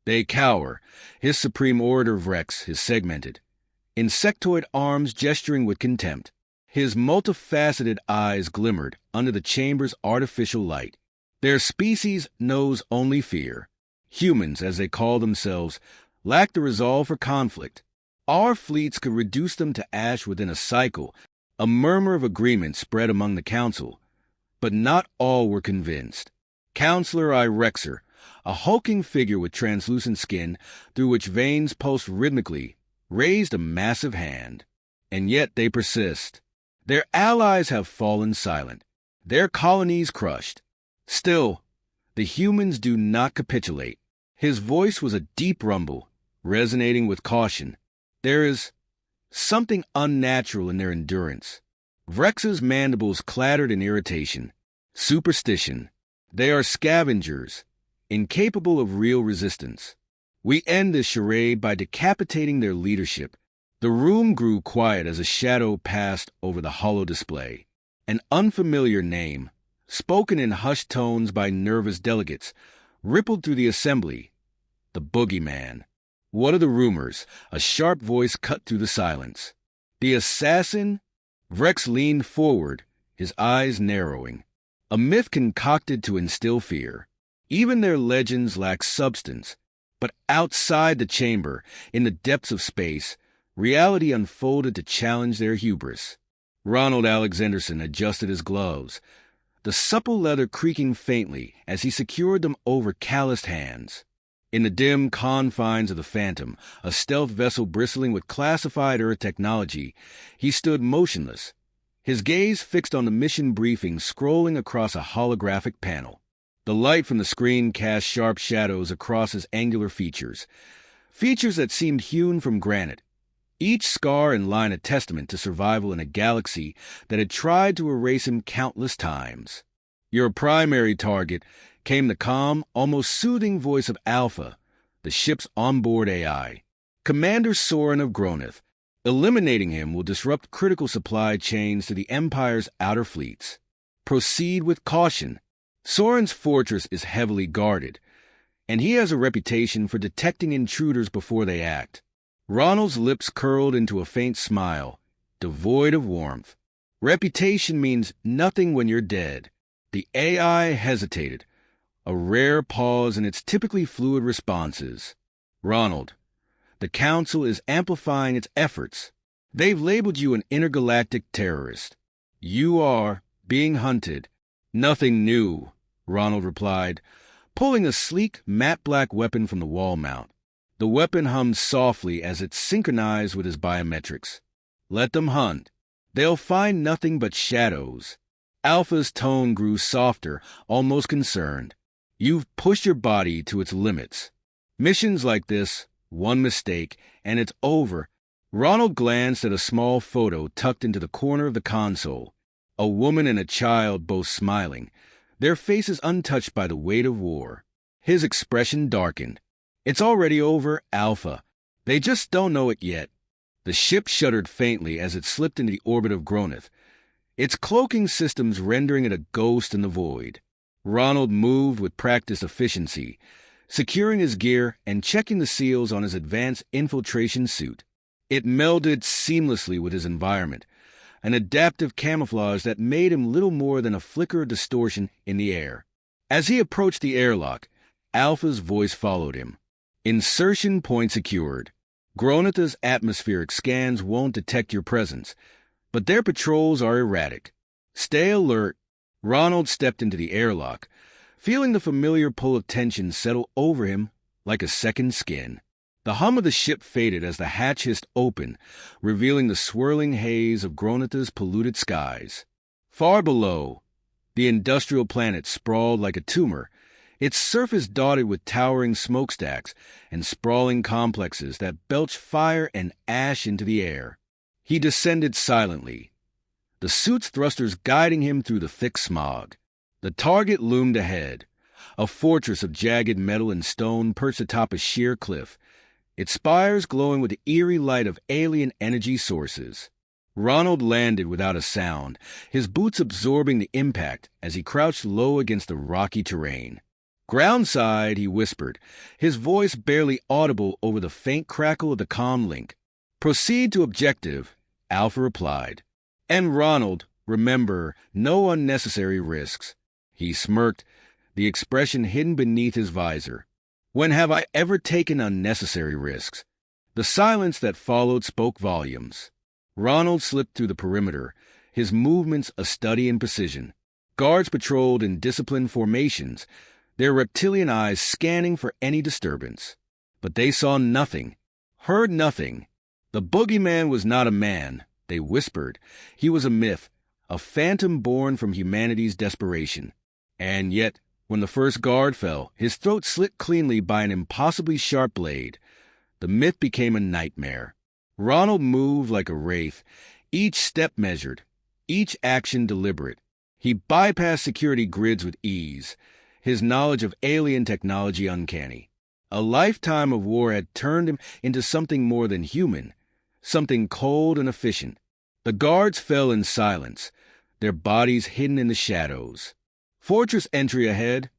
They cower, his supreme orator Vrex, his segmented, insectoid arms gesturing with contempt. His multifaceted eyes glimmered under the chamber's artificial light. Their species knows only fear. Humans, as they call themselves, lack the resolve for conflict. Our fleets could reduce them to ash within a cycle. A murmur of agreement spread among the council, but not all were convinced. Counselor Irexer, a hulking figure with translucent skin through which veins pulsed rhythmically, raised a massive hand. And yet they persist. Their allies have fallen silent, their colonies crushed. Still, the humans do not capitulate. His voice was a deep rumble, resonating with caution. There is something unnatural in their endurance. Vrex's mandibles clattered in irritation. Superstition. They are scavengers, incapable of real resistance. We end this charade by decapitating their leadership. The room grew quiet as a shadow passed over the hollow display. An unfamiliar name, spoken in hushed tones by nervous delegates, rippled through the assembly. The Boogeyman. What are the rumors? A sharp voice cut through the silence. The assassin? Vrex leaned forward, his eyes narrowing. A myth concocted to instill fear. Even their legends lack substance. But outside the chamber, in the depths of space, reality unfolded to challenge their hubris. Ronald Alexanderson adjusted his gloves, the supple leather creaking faintly as he secured them over calloused hands. In the dim confines of the Phantom, a stealth vessel bristling with classified Earth technology, he stood motionless, his gaze fixed on the mission briefing scrolling across a holographic panel. The light from the screen cast sharp shadows across his angular features that seemed hewn from granite, each scar and line a testament to survival in a galaxy that had tried to erase him countless times. Your primary target, came the calm, almost soothing voice of Alpha, the ship's onboard AI. Commander Soren of Groneth. Eliminating him will disrupt critical supply chains to the Empire's outer fleets. Proceed with caution. Soren's fortress is heavily guarded, and he has a reputation for detecting intruders before they act. Ronald's lips curled into a faint smile, devoid of warmth. Reputation means nothing when you're dead. The AI hesitated, a rare pause in its typically fluid responses. Ronald, the Council is amplifying its efforts. They've labeled you an intergalactic terrorist. You are being hunted. Nothing new, Ronald replied, pulling a sleek, matte-black weapon from the wall mount. The weapon hummed softly as it synchronized with his biometrics. Let them hunt. They'll find nothing but shadows. Alpha's tone grew softer, almost concerned. You've pushed your body to its limits. Missions like this, one mistake, and it's over. Ronald glanced at a small photo tucked into the corner of the console. A woman and a child both smiling, their faces untouched by the weight of war. His expression darkened. It's already over, Alpha. They just don't know it yet. The ship shuddered faintly as it slipped into the orbit of Groneth, its cloaking systems rendering it a ghost in the void. Ronald moved with practiced efficiency, securing his gear and checking the seals on his advanced infiltration suit. It melded seamlessly with his environment, an adaptive camouflage that made him little more than a flicker of distortion in the air. As he approached the airlock, Alpha's voice followed him. Insertion point secured. Groneth's atmospheric scans won't detect your presence, but their patrols are erratic. Stay alert. Ronald stepped into the airlock, feeling the familiar pull of tension settle over him like a second skin. The hum of the ship faded as the hatch hissed open, revealing the swirling haze of Groneth's polluted skies. Far below, the industrial planet sprawled like a tumor, its surface dotted with towering smokestacks and sprawling complexes that belched fire and ash into the air. He descended silently, the suit's thrusters guiding him through the thick smog. The target loomed ahead, a fortress of jagged metal and stone perched atop a sheer cliff, its spires glowing with the eerie light of alien energy sources. Ronald landed without a sound, his boots absorbing the impact as he crouched low against the rocky terrain. Groundside, he whispered, his voice barely audible over the faint crackle of the comm link. Proceed to objective, Alpha replied. And Ronald, remember, no unnecessary risks. He smirked, the expression hidden beneath his visor. When have I ever taken unnecessary risks? The silence that followed spoke volumes. Ronald slipped through the perimeter, his movements a study in precision. Guards patrolled in disciplined formations, their reptilian eyes scanning for any disturbance. But they saw nothing, heard nothing. The Boogeyman was not a man, they whispered. He was a myth, a phantom born from humanity's desperation. And yet, when the first guard fell, his throat slit cleanly by an impossibly sharp blade. The myth became a nightmare. Ronald moved like a wraith, each step measured, each action deliberate. He bypassed security grids with ease, his knowledge of alien technology uncanny. A lifetime of war had turned him into something more than human, something cold and efficient. The guards fell in silence, their bodies hidden in the shadows. Fortress entry ahead,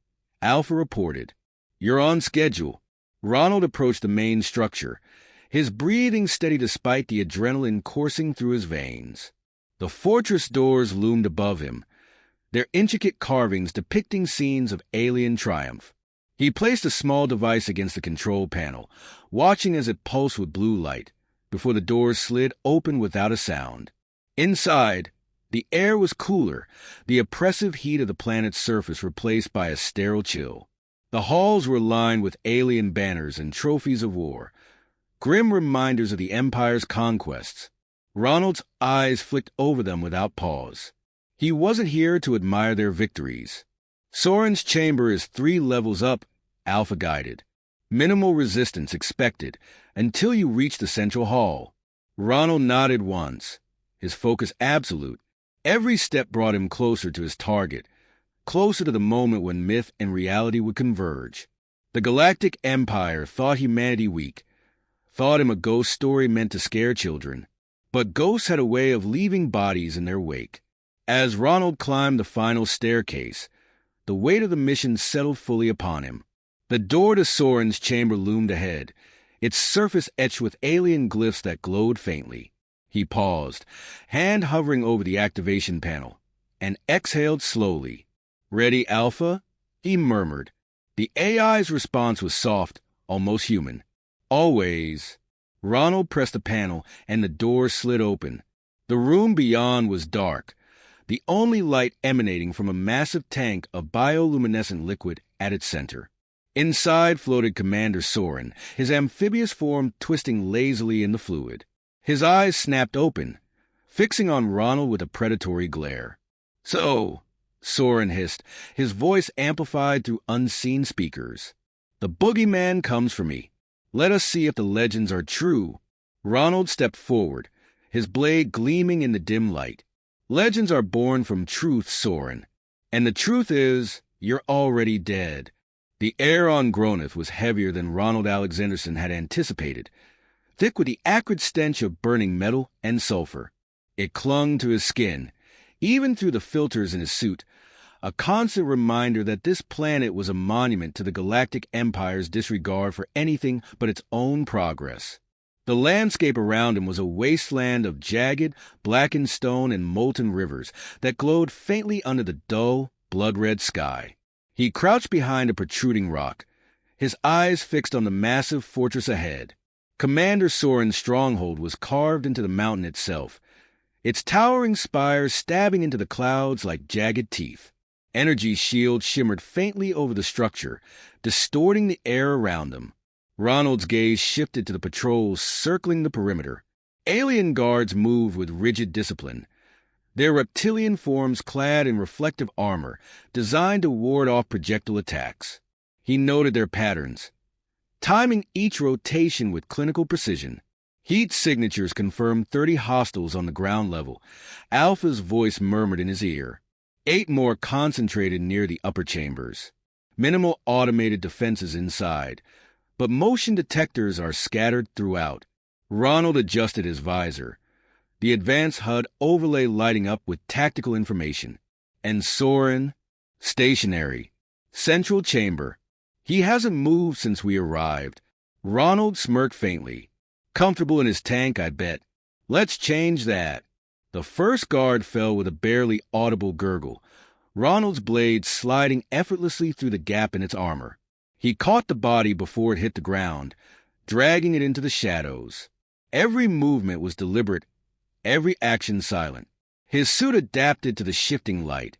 Alpha reported. You're on schedule. Ronald approached the main structure, his breathing steady despite the adrenaline coursing through his veins. The fortress doors loomed above him, their intricate carvings depicting scenes of alien triumph. He placed a small device against the control panel, watching as it pulsed with blue light, before the doors slid open without a sound. Inside, the air was cooler, the oppressive heat of the planet's surface replaced by a sterile chill. The halls were lined with alien banners and trophies of war, grim reminders of the Empire's conquests. Ronald's eyes flicked over them without pause. He wasn't here to admire their victories. Soren's chamber is 3 levels up, Alpha guided. Minimal resistance expected until you reach the central hall. Ronald nodded once, his focus absolute. Every step brought him closer to his target, closer to the moment when myth and reality would converge. The Galactic Empire thought humanity weak, thought him a ghost story meant to scare children. But ghosts had a way of leaving bodies in their wake. As Ronald climbed the final staircase, the weight of the mission settled fully upon him. The door to Soren's chamber loomed ahead, its surface etched with alien glyphs that glowed faintly. He paused, hand hovering over the activation panel, and exhaled slowly. Ready, Alpha? He murmured. The AI's response was soft, almost human. Always. Ronald pressed the panel, and the door slid open. The room beyond was dark, the only light emanating from a massive tank of bioluminescent liquid at its center. Inside floated Commander Soren, his amphibious form twisting lazily in the fluid. His eyes snapped open, fixing on Ronald with a predatory glare. So, Soren hissed, his voice amplified through unseen speakers. The Boogeyman comes for me. Let us see if the legends are true. Ronald stepped forward, his blade gleaming in the dim light. Legends are born from truth, Soren. And the truth is, you're already dead. The air on Groneth was heavier than Ronald Alexanderson had anticipated, thick with the acrid stench of burning metal and sulfur. It clung to his skin, even through the filters in his suit, a constant reminder that this planet was a monument to the Galactic Empire's disregard for anything but its own progress. The landscape around him was a wasteland of jagged, blackened stone and molten rivers that glowed faintly under the dull, blood-red sky. He crouched behind a protruding rock, his eyes fixed on the massive fortress ahead. Commander Soren's stronghold was carved into the mountain itself, its towering spires stabbing into the clouds like jagged teeth. Energy shields shimmered faintly over the structure, distorting the air around them. Ronald's gaze shifted to the patrols circling the perimeter. Alien guards moved with rigid discipline, their reptilian forms clad in reflective armor designed to ward off projectile attacks. He noted their patterns, timing each rotation with clinical precision. Heat signatures confirmed 30 hostiles on the ground level. Alpha's voice murmured in his ear. 8 more concentrated near the upper chambers. Minimal automated defenses inside, but motion detectors are scattered throughout. Ronald adjusted his visor, the advanced HUD overlay lighting up with tactical information. And Soren, stationary, central chamber, He hasn't moved since we arrived. Ronald smirked faintly. Comfortable in his tank, I bet. Let's change that. The first guard fell with a barely audible gurgle, Ronald's blade sliding effortlessly through the gap in its armor. He caught the body before it hit the ground, dragging it into the shadows. Every movement was deliberate, every action silent. His suit adapted to the shifting light,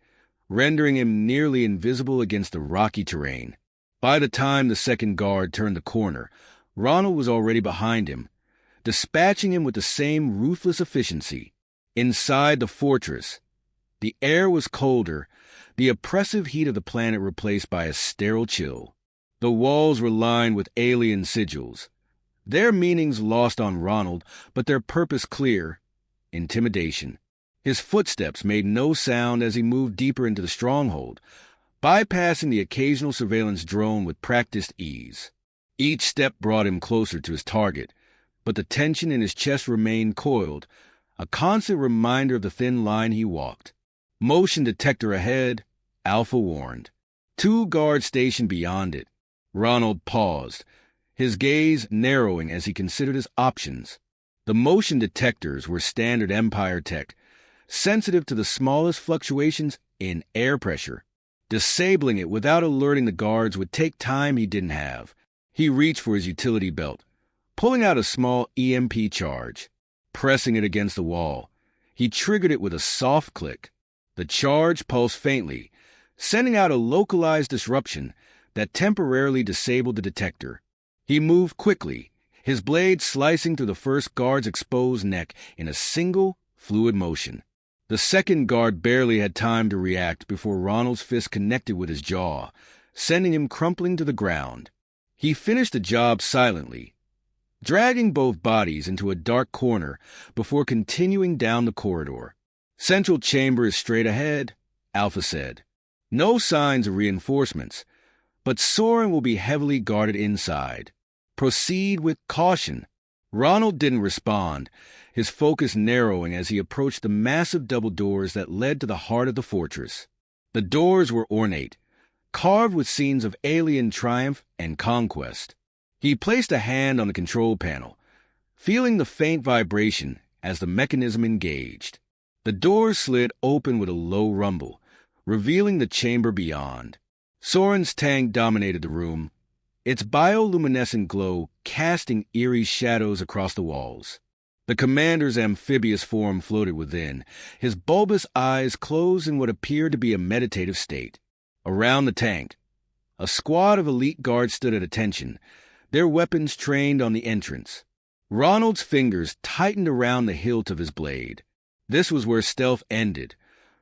rendering him nearly invisible against the rocky terrain. By the time the second guard turned the corner, Ronald was already behind him, dispatching him with the same ruthless efficiency. Inside the fortress, the air was colder, the oppressive heat of the planet replaced by a sterile chill. The walls were lined with alien sigils, their meanings lost on Ronald, but their purpose clear: intimidation. His footsteps made no sound as he moved deeper into the stronghold, bypassing the occasional surveillance drone with practiced ease. Each step brought him closer to his target, but the tension in his chest remained coiled, a constant reminder of the thin line he walked. Motion detector ahead, Alpha warned. 2 guards stationed beyond it. Ronald paused, his gaze narrowing as he considered his options. The motion detectors were standard Empire tech, sensitive to the smallest fluctuations in air pressure. Disabling it without alerting the guards would take time he didn't have. He reached for his utility belt, pulling out a small EMP charge. Pressing it against the wall, he triggered it with a soft click. The charge pulsed faintly, sending out a localized disruption that temporarily disabled the detector. He moved quickly, his blade slicing through the first guard's exposed neck in a single, fluid motion. The second guard barely had time to react before Ronald's fist connected with his jaw, sending him crumpling to the ground. He finished the job silently, dragging both bodies into a dark corner before continuing down the corridor. Central chamber is straight ahead, Alpha said. No signs of reinforcements, but Soren will be heavily guarded inside. Proceed with caution. Ronald didn't respond, his focus narrowing as he approached the massive double doors that led to the heart of the fortress. The doors were ornate, carved with scenes of alien triumph and conquest. He placed a hand on the control panel, feeling the faint vibration as the mechanism engaged. The doors slid open with a low rumble, revealing the chamber beyond. Soren's tank dominated the room, its bioluminescent glow casting eerie shadows across the walls. The commander's amphibious form floated within, his bulbous eyes closed in what appeared to be a meditative state. Around the tank, a squad of elite guards stood at attention, their weapons trained on the entrance. Ronald's fingers tightened around the hilt of his blade. This was where stealth ended,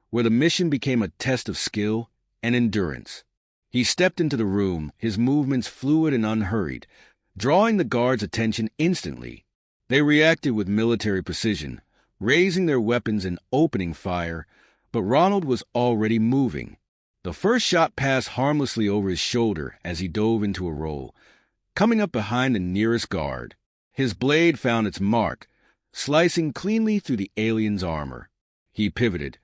where the mission became a test of skill and endurance. He stepped into the room, his movements fluid and unhurried, drawing the guards' attention instantly. They reacted with military precision, raising their weapons and opening fire, but Ronald was already moving. The first shot passed harmlessly over his shoulder as he dove into a roll, coming up behind the nearest guard. His blade found its mark, slicing cleanly through the alien's armor. He pivoted,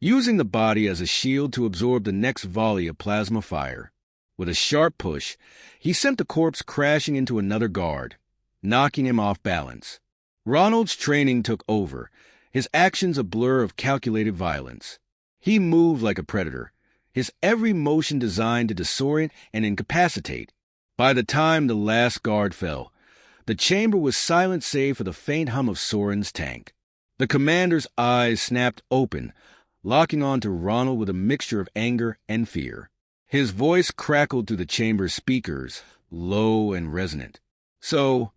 using the body as a shield to absorb the next volley of plasma fire. With a sharp push, he sent the corpse crashing into another guard, knocking him off balance. Ronald's training took over, his actions a blur of calculated violence. He moved like a predator, his every motion designed to disorient and incapacitate. By the time the last guard fell, the chamber was silent save for the faint hum of Soren's tank. The commander's eyes snapped open, locking on to Ronald with a mixture of anger and fear. His voice crackled through the chamber's speakers, low and resonant. So,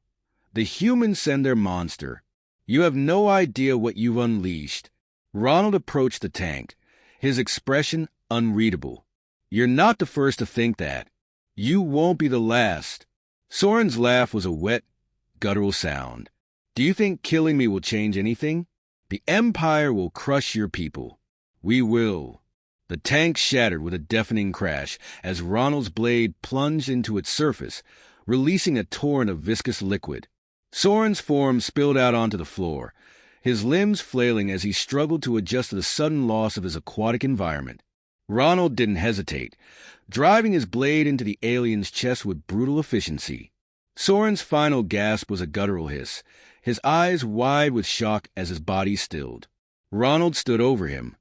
the humans send their monster. You have no idea what you've unleashed. Ronald approached the tank, his expression unreadable. You're not the first to think that. You won't be the last. Soren's laugh was a wet, guttural sound. Do you think killing me will change anything? The Empire will crush your people. We will. The tank shattered with a deafening crash as Ronald's blade plunged into its surface, releasing a torrent of viscous liquid. Soren's form spilled out onto the floor, his limbs flailing as he struggled to adjust to the sudden loss of his aquatic environment. Ronald didn't hesitate, driving his blade into the alien's chest with brutal efficiency. Soren's final gasp was a guttural hiss, his eyes wide with shock as his body stilled. Ronald stood over him,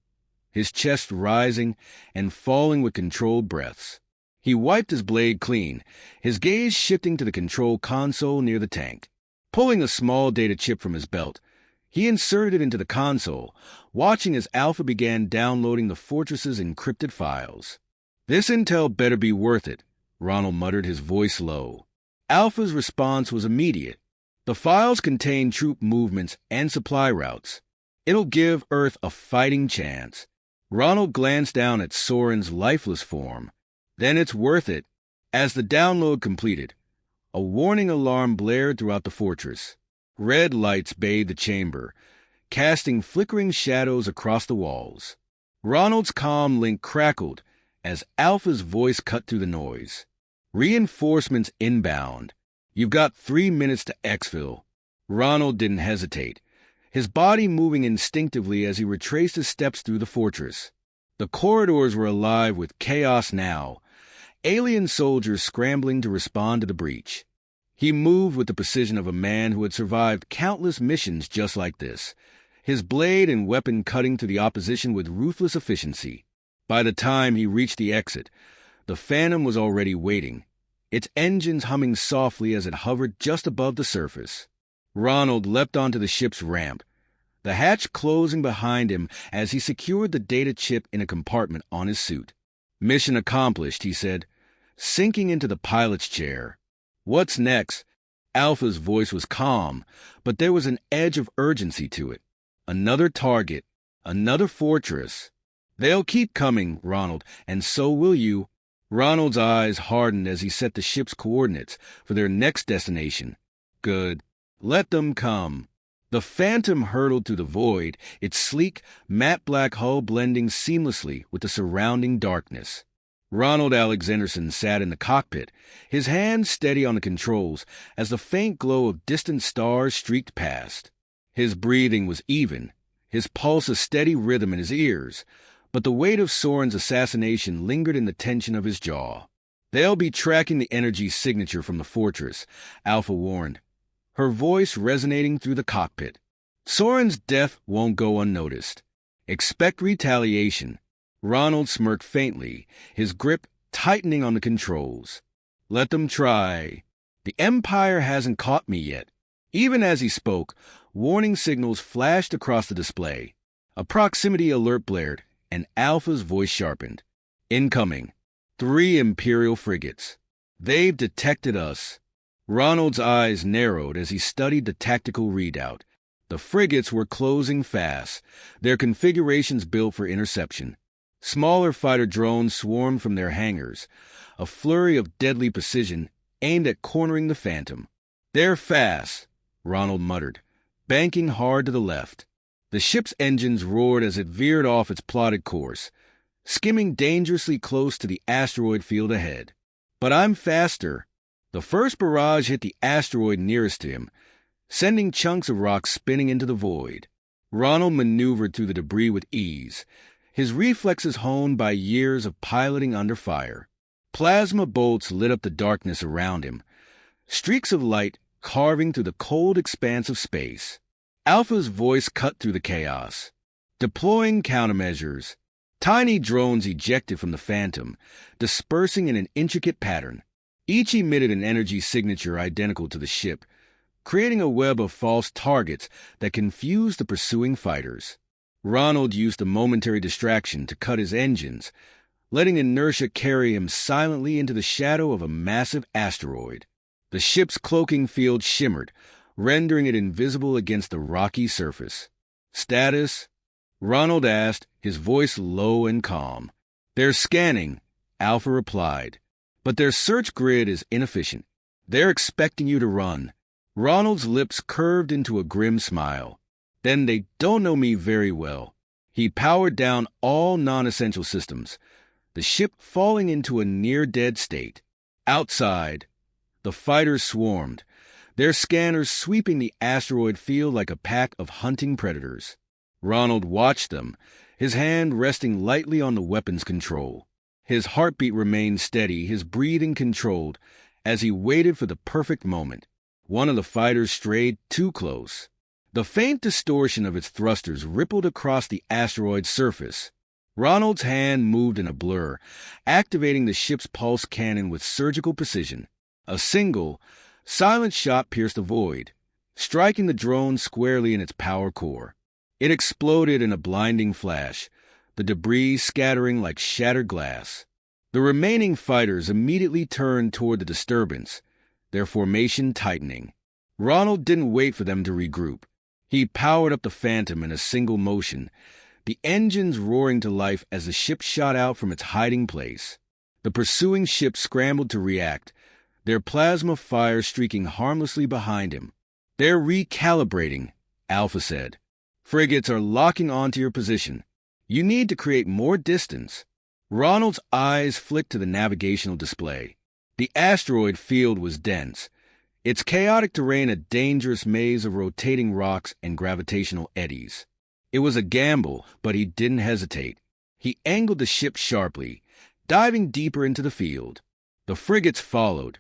his chest rising and falling with controlled breaths. He wiped his blade clean, his gaze shifting to the control console near the tank. Pulling a small data chip from his belt, he inserted it into the console, watching as Alpha began downloading the fortress's encrypted files. "This intel better be worth it," Ronald muttered, his voice low. Alpha's response was immediate. "The files contain troop movements and supply routes. It'll give Earth a fighting chance." Ronald glanced down at Soren's lifeless form. "Then it's worth it." As the download completed, a warning alarm blared throughout the fortress. Red lights bathed the chamber, casting flickering shadows across the walls. Ronald's comm link crackled as Alpha's voice cut through the noise. "Reinforcements inbound. You've got 3 minutes to exfil." Ronald didn't hesitate, his body moving instinctively as he retraced his steps through the fortress. The corridors were alive with chaos now, alien soldiers scrambling to respond to the breach. He moved with the precision of a man who had survived countless missions just like this, his blade and weapon cutting through the opposition with ruthless efficiency. By the time he reached the exit, the Phantom was already waiting, its engines humming softly as it hovered just above the surface. Ronald leapt onto the ship's ramp, the hatch closing behind him as he secured the data chip in a compartment on his suit. "Mission accomplished," he said, sinking into the pilot's chair. "What's next?" Alpha's voice was calm, but there was an edge of urgency to it. "Another target, another fortress." "They'll keep coming, Ronald, and so will you." Ronald's eyes hardened as he set the ship's coordinates for their next destination. "Good. Let them come." The Phantom hurtled through the void, its sleek, matte-black hull blending seamlessly with the surrounding darkness. Ronald Alexanderson sat in the cockpit, his hands steady on the controls as the faint glow of distant stars streaked past. His breathing was even, his pulse a steady rhythm in his ears, but the weight of Soren's assassination lingered in the tension of his jaw. "They'll be tracking the energy signature from the fortress," Alpha warned, her voice resonating through the cockpit. "Soren's death won't go unnoticed. Expect retaliation." Ronald smirked faintly, his grip tightening on the controls. "Let them try. The Empire hasn't caught me yet." Even as he spoke, warning signals flashed across the display. A proximity alert blared, and Alpha's voice sharpened. "Incoming. 3 Imperial frigates. They've detected us." Ronald's eyes narrowed as he studied the tactical readout. The frigates were closing fast, their configurations built for interception. Smaller fighter drones swarmed from their hangars, a flurry of deadly precision aimed at cornering the Phantom. "They're fast," Ronald muttered, banking hard to the left. The ship's engines roared as it veered off its plotted course, skimming dangerously close to the asteroid field ahead. "But I'm faster." The first barrage hit the asteroid nearest to him, sending chunks of rock spinning into the void. Ronald maneuvered through the debris with ease, his reflexes honed by years of piloting under fire. Plasma bolts lit up the darkness around him, streaks of light carving through the cold expanse of space. Alpha's voice cut through the chaos. "Deploying countermeasures." Tiny drones ejected from the Phantom, dispersing in an intricate pattern. Each emitted an energy signature identical to the ship, creating a web of false targets that confused the pursuing fighters. Ronald used the momentary distraction to cut his engines, letting inertia carry him silently into the shadow of a massive asteroid. The ship's cloaking field shimmered, rendering it invisible against the rocky surface. "Status?" Ronald asked, his voice low and calm. "They're scanning," Alpha replied. "But their search grid is inefficient. They're expecting you to run." Ronald's lips curved into a grim smile. "Then they don't know me very well." He powered down all non-essential systems, the ship falling into a near-dead state. Outside, the fighters swarmed, their scanners sweeping the asteroid field like a pack of hunting predators. Ronald watched them, his hand resting lightly on the weapon's control. His heartbeat remained steady, his breathing controlled, as he waited for the perfect moment. One of the fighters strayed too close. The faint distortion of its thrusters rippled across the asteroid's surface. Ronald's hand moved in a blur, activating the ship's pulse cannon with surgical precision. A single, silent shot pierced the void, striking the drone squarely in its power core. It exploded in a blinding flash, the debris scattering like shattered glass. The remaining fighters immediately turned toward the disturbance, their formation tightening. Ronald didn't wait for them to regroup. He powered up the Phantom in a single motion, the engines roaring to life as the ship shot out from its hiding place. The pursuing ship scrambled to react, their plasma fire streaking harmlessly behind him. "They're recalibrating," Alpha said. "Frigates are locking onto your position. You need to create more distance." Ronald's eyes flicked to the navigational display. The asteroid field was dense, its chaotic terrain a dangerous maze of rotating rocks and gravitational eddies. It was a gamble, but he didn't hesitate. He angled the ship sharply, diving deeper into the field. The frigates followed,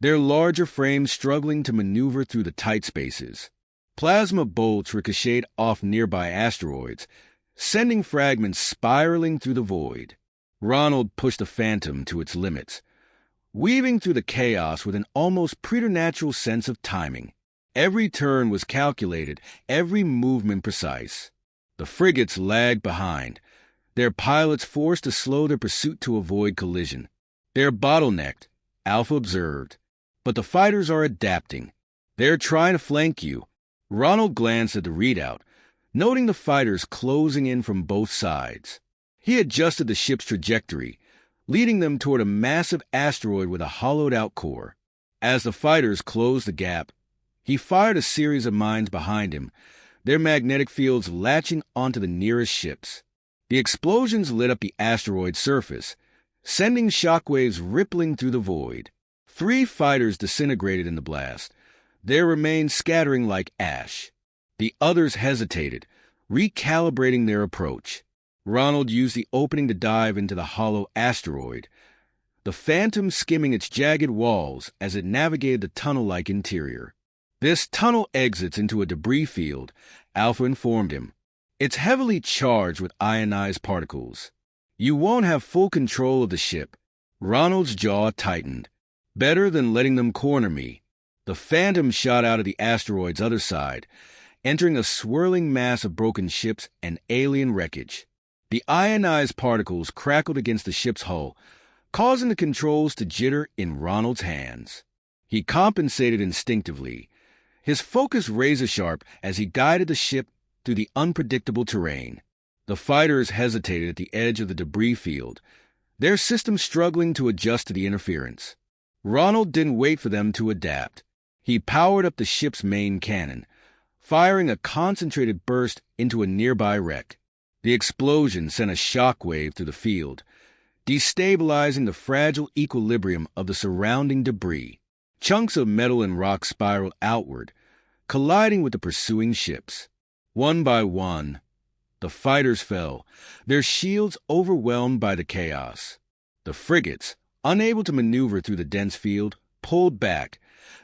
their larger frames struggling to maneuver through the tight spaces. Plasma bolts ricocheted off nearby asteroids, sending fragments spiraling through the void. Ronald pushed the Phantom to its limits, weaving through the chaos with an almost preternatural sense of timing. Every turn was calculated, every movement precise. The frigates lagged behind, their pilots forced to slow their pursuit to avoid collision. "They're bottlenecked," Alpha observed, "but the fighters are adapting. They're trying to flank you." Ronald glanced at the readout, noting the fighters closing in from both sides. He adjusted the ship's trajectory, leading them toward a massive asteroid with a hollowed-out core. As the fighters closed the gap, he fired a series of mines behind him, their magnetic fields latching onto the nearest ships. The explosions lit up the asteroid's surface, sending shockwaves rippling through the void. 3 fighters disintegrated in the blast, their remains scattering like ash. The others hesitated, recalibrating their approach. Ronald used the opening to dive into the hollow asteroid, the Phantom skimming its jagged walls as it navigated the tunnel-like interior. "This tunnel exits into a debris field," Alpha informed him. "It's heavily charged with ionized particles. You won't have full control of the ship." Ronald's jaw tightened. "Better than letting them corner me." The Phantom shot out of the asteroid's other side, entering a swirling mass of broken ships and alien wreckage. The ionized particles crackled against the ship's hull, causing the controls to jitter in Ronald's hands. He compensated instinctively, his focus razor-sharp as he guided the ship through the unpredictable terrain. The fighters hesitated at the edge of the debris field, their systems struggling to adjust to the interference. Ronald didn't wait for them to adapt. He powered up the ship's main cannon, firing a concentrated burst into a nearby wreck. The explosion sent a shockwave through the field, destabilizing the fragile equilibrium of the surrounding debris. Chunks of metal and rock spiraled outward, colliding with the pursuing ships. One by one, the fighters fell, their shields overwhelmed by the chaos. The frigates, unable to maneuver through the dense field, pulled back,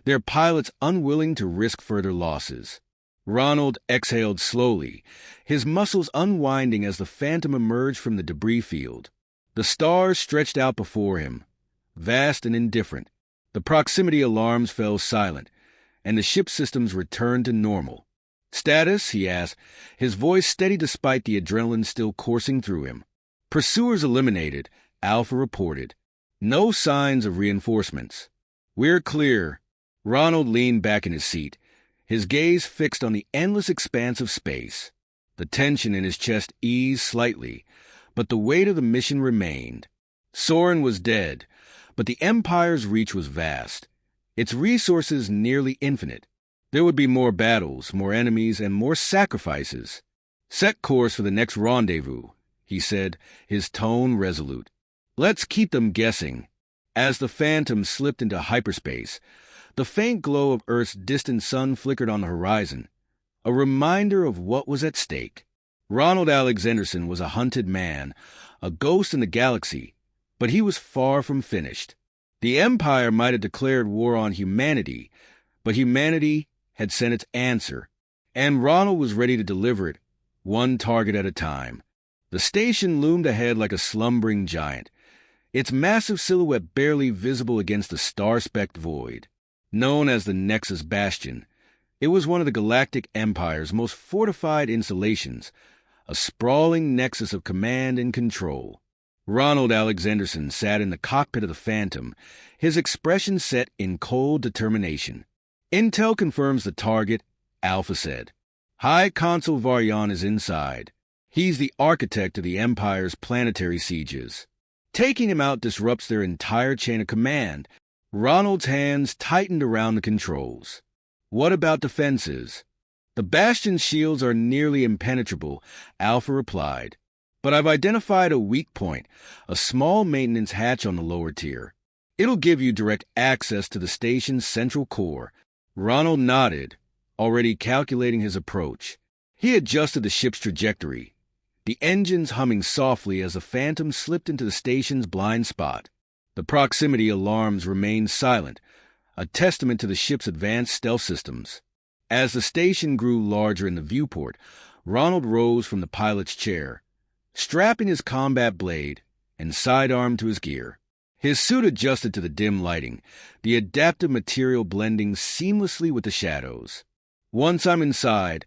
their pilots unwilling to risk further losses. Ronald exhaled slowly, his muscles unwinding as the Phantom emerged from the debris field. The stars stretched out before him, vast and indifferent. The proximity alarms fell silent, and the ship's systems returned to normal. "Status?" he asked, his voice steady despite the adrenaline still coursing through him. "Pursuers eliminated," Alpha reported. "No signs of reinforcements." "We're clear." Ronald leaned back in his seat, his gaze fixed on the endless expanse of space. The tension in his chest eased slightly, but the weight of the mission remained. Soren was dead, but the Empire's reach was vast, its resources nearly infinite. There would be more battles, more enemies, and more sacrifices. "Set course for the next rendezvous," he said, his tone resolute. "Let's keep them guessing." As the Phantom slipped into hyperspace, the faint glow of Earth's distant sun flickered on the horizon, a reminder of what was at stake. Ronald Alexanderson was a hunted man, a ghost in the galaxy, but he was far from finished. The Empire might have declared war on humanity, but humanity had sent its answer, and Ronald was ready to deliver it, one target at a time. The station loomed ahead like a slumbering giant, its massive silhouette barely visible against the star-specked void. Known as the Nexus Bastion, it was one of the Galactic Empire's most fortified installations, a sprawling nexus of command and control. Ronald Alexanderson sat in the cockpit of the Phantom, his expression set in cold determination. "Intel confirms the target," Alpha said. "High Consul Varyan is inside. He's the architect of the Empire's planetary sieges. Taking him out disrupts their entire chain of command." Ronald's hands tightened around the controls. "What about defenses?" "The Bastion's shields are nearly impenetrable," Alpha replied. "But I've identified a weak point, a small maintenance hatch on the lower tier. It'll give you direct access to the station's central core." Ronald nodded, already calculating his approach. He adjusted the ship's trajectory, the engines humming softly as the Phantom slipped into the station's blind spot. The proximity alarms remained silent, a testament to the ship's advanced stealth systems. As the station grew larger in the viewport, Ronald rose from the pilot's chair, strapping his combat blade and sidearm to his gear. His suit adjusted to the dim lighting, the adaptive material blending seamlessly with the shadows. "Once I'm inside,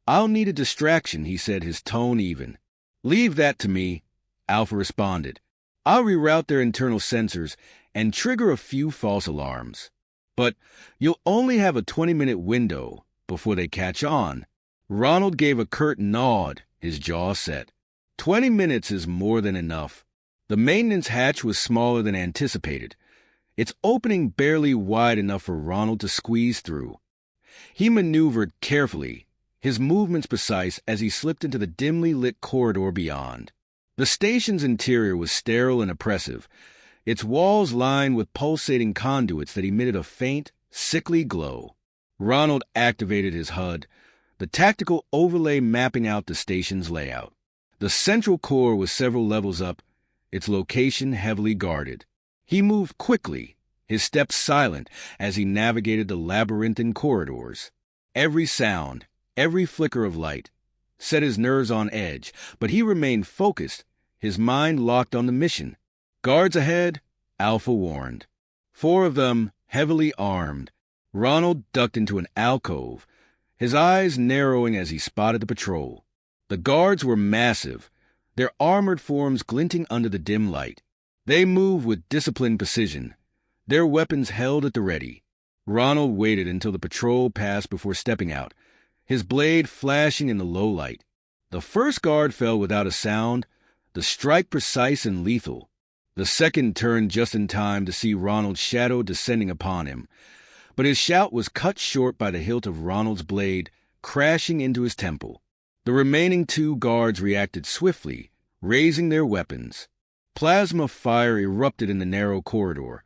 I'll need a distraction," he said, his tone even. "Leave that to me," Alpha responded. "I'll reroute their internal sensors and trigger a few false alarms. But you'll only have a 20-minute window before they catch on." Ronald gave a curt nod, his jaw set. 20 minutes is more than enough. The maintenance hatch was smaller than anticipated, its opening barely wide enough for Ronald to squeeze through. He maneuvered carefully, his movements precise as he slipped into the dimly lit corridor beyond. The station's interior was sterile and oppressive, its walls lined with pulsating conduits that emitted a faint, sickly glow. Ronald activated his HUD, the tactical overlay mapping out the station's layout. The central core was several levels up, its location heavily guarded. He moved quickly, his steps silent as he navigated the labyrinthine corridors. Every sound, every flicker of light, set his nerves on edge, but he remained focused, his mind locked on the mission. "Guards ahead," Alpha warned. 4 of them, heavily armed. Ronald ducked into an alcove, his eyes narrowing as he spotted the patrol. The guards were massive, their armored forms glinting under the dim light. They moved with disciplined precision, their weapons held at the ready. Ronald waited until the patrol passed before stepping out, his blade flashing in the low light. The first guard fell without a sound, the strike precise and lethal. The second turned just in time to see Ronald's shadow descending upon him, but his shout was cut short by the hilt of Ronald's blade crashing into his temple. The remaining 2 guards reacted swiftly, raising their weapons. Plasma fire erupted in the narrow corridor,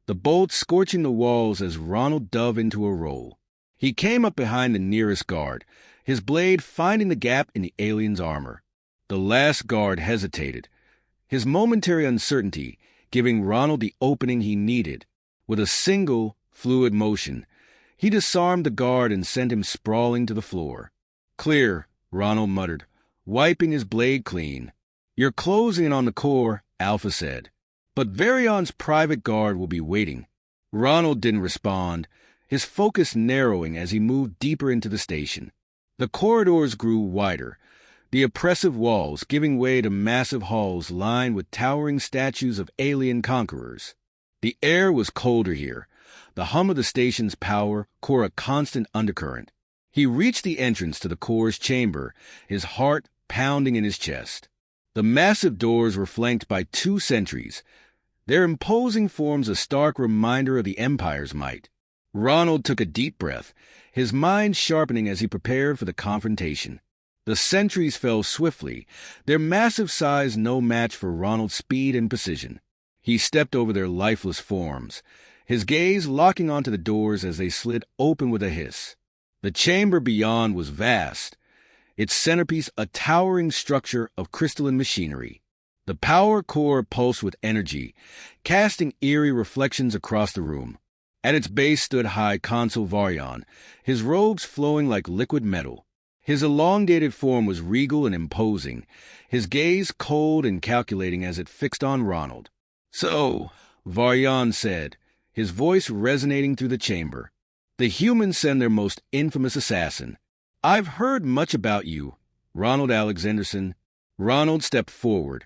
the bolts scorching the walls as Ronald dove into a roll. He came up behind the nearest guard, his blade finding the gap in the alien's armor. The last guard hesitated, his momentary uncertainty giving Ronald the opening he needed. With a single, fluid motion, he disarmed the guard and sent him sprawling to the floor. "Clear," Ronald muttered, wiping his blade clean. "You're closing in on the core," Alpha said. "But Varyan's private guard will be waiting." Ronald didn't respond, his focus narrowing as he moved deeper into the station. The corridors grew wider, the oppressive walls giving way to massive halls lined with towering statues of alien conquerors. The air was colder here, the hum of the station's power core a constant undercurrent. He reached the entrance to the core's chamber, his heart pounding in his chest. The massive doors were flanked by 2 sentries, their imposing forms a stark reminder of the Empire's might. Ronald took a deep breath, his mind sharpening as he prepared for the confrontation. The sentries fell swiftly, their massive size no match for Ronald's speed and precision. He stepped over their lifeless forms, his gaze locking onto the doors as they slid open with a hiss. The chamber beyond was vast, its centerpiece a towering structure of crystalline machinery. The power core pulsed with energy, casting eerie reflections across the room. At its base stood High Consul Varyan, his robes flowing like liquid metal. His elongated form was regal and imposing, his gaze cold and calculating as it fixed on Ronald. "So," Varyan said, his voice resonating through the chamber, "the humans send their most infamous assassin. I've heard much about you, Ronald Alexanderson." Ronald stepped forward,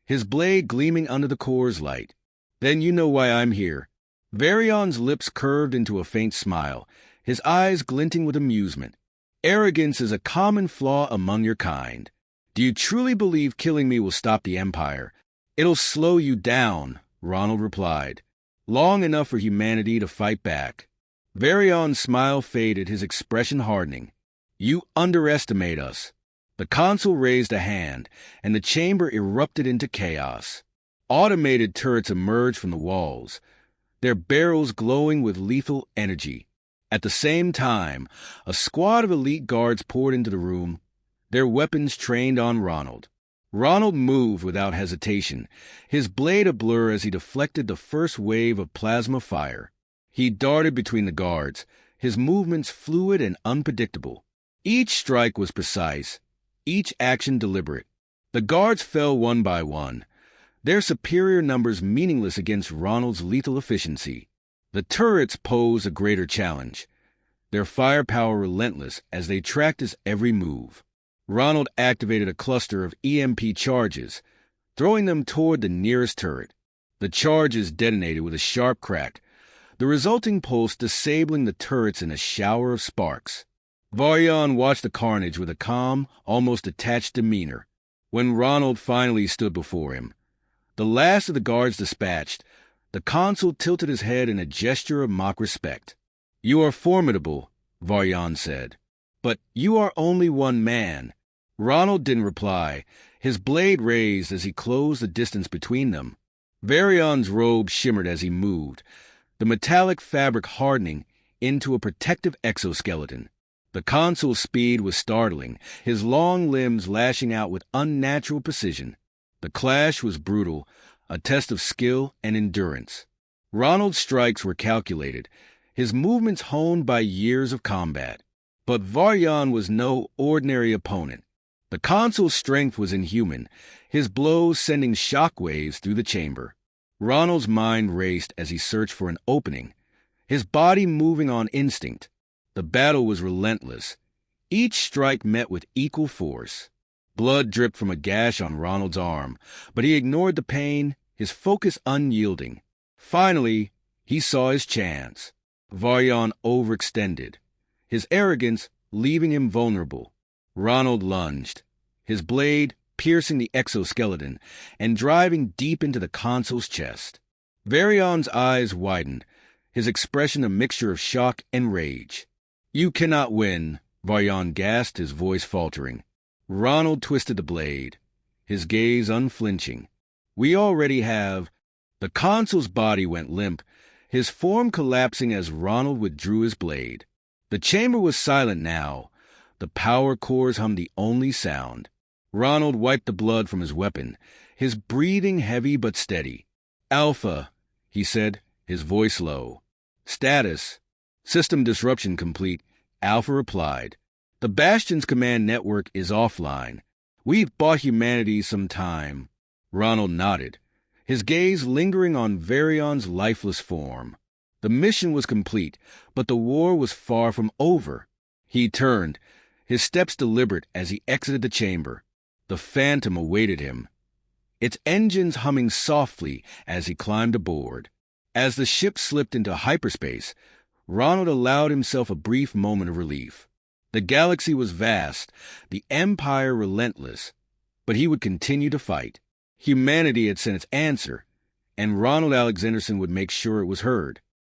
his blade gleaming under the core's light. "Then you know why I'm here." Varyan's lips curved into a faint smile, his eyes glinting with amusement. "Arrogance is a common flaw among your kind. Do you truly believe killing me will stop the Empire?" "It'll slow you down," Ronald replied. "Long enough for humanity to fight back." Varyan's smile faded, his expression hardening. "You underestimate us." The consul raised a hand, and the chamber erupted into chaos. Automated turrets emerged from the walls, their barrels glowing with lethal energy. At the same time, a squad of elite guards poured into the room, their weapons trained on Ronald. Ronald moved without hesitation, his blade ablur as he deflected the first wave of plasma fire. He darted between the guards, his movements fluid and unpredictable. Each strike was precise, each action deliberate. The guards fell one by one, their superior numbers meaningless against Ronald's lethal efficiency. The turrets posed a greater challenge, their firepower relentless as they tracked his every move. Ronald activated a cluster of EMP charges, throwing them toward the nearest turret. The charges detonated with a sharp crack, the resulting pulse disabling the turrets in a shower of sparks. Varyan watched the carnage with a calm, almost detached demeanor. When Ronald finally stood before him, the last of the guards dispatched, the consul tilted his head in a gesture of mock respect. "You are formidable," Varyan said, "but you are only one man." Ronald didn't reply, his blade raised as he closed the distance between them. Varyan's robe shimmered as he moved, the metallic fabric hardening into a protective exoskeleton. The consul's speed was startling, his long limbs lashing out with unnatural precision. The clash was brutal, a test of skill and endurance. Ronald's strikes were calculated, his movements honed by years of combat. But Varyan was no ordinary opponent. The consul's strength was inhuman, his blows sending shockwaves through the chamber. Ronald's mind raced as he searched for an opening, his body moving on instinct. The battle was relentless, each strike met with equal force. Blood dripped from a gash on Ronald's arm, but he ignored the pain, his focus unyielding. Finally, he saw his chance. Varyan overextended, his arrogance leaving him vulnerable. Ronald lunged, his blade piercing the exoskeleton and driving deep into the consul's chest. Varyan's eyes widened, his expression a mixture of shock and rage. "You cannot win," Varyan gasped, his voice faltering. Ronald twisted the blade, his gaze unflinching. "We already have." The consul's body went limp, his form collapsing as Ronald withdrew his blade. The chamber was silent now, the power cores hummed the only sound. Ronald wiped the blood from his weapon, his breathing heavy but steady. "Alpha," he said, his voice low. "Status." "System disruption complete," Alpha replied. "The Bastion's command network is offline. We've bought humanity some time." Ronald nodded, his gaze lingering on Varyan's lifeless form. The mission was complete, but the war was far from over. He turned, his steps deliberate as he exited the chamber. The Phantom awaited him, its engines humming softly as he climbed aboard. As the ship slipped into hyperspace, Ronald allowed himself a brief moment of relief. The galaxy was vast, the Empire relentless, but he would continue to fight. Humanity had sent its answer, and Ronald Alexanderson would make sure it was heard.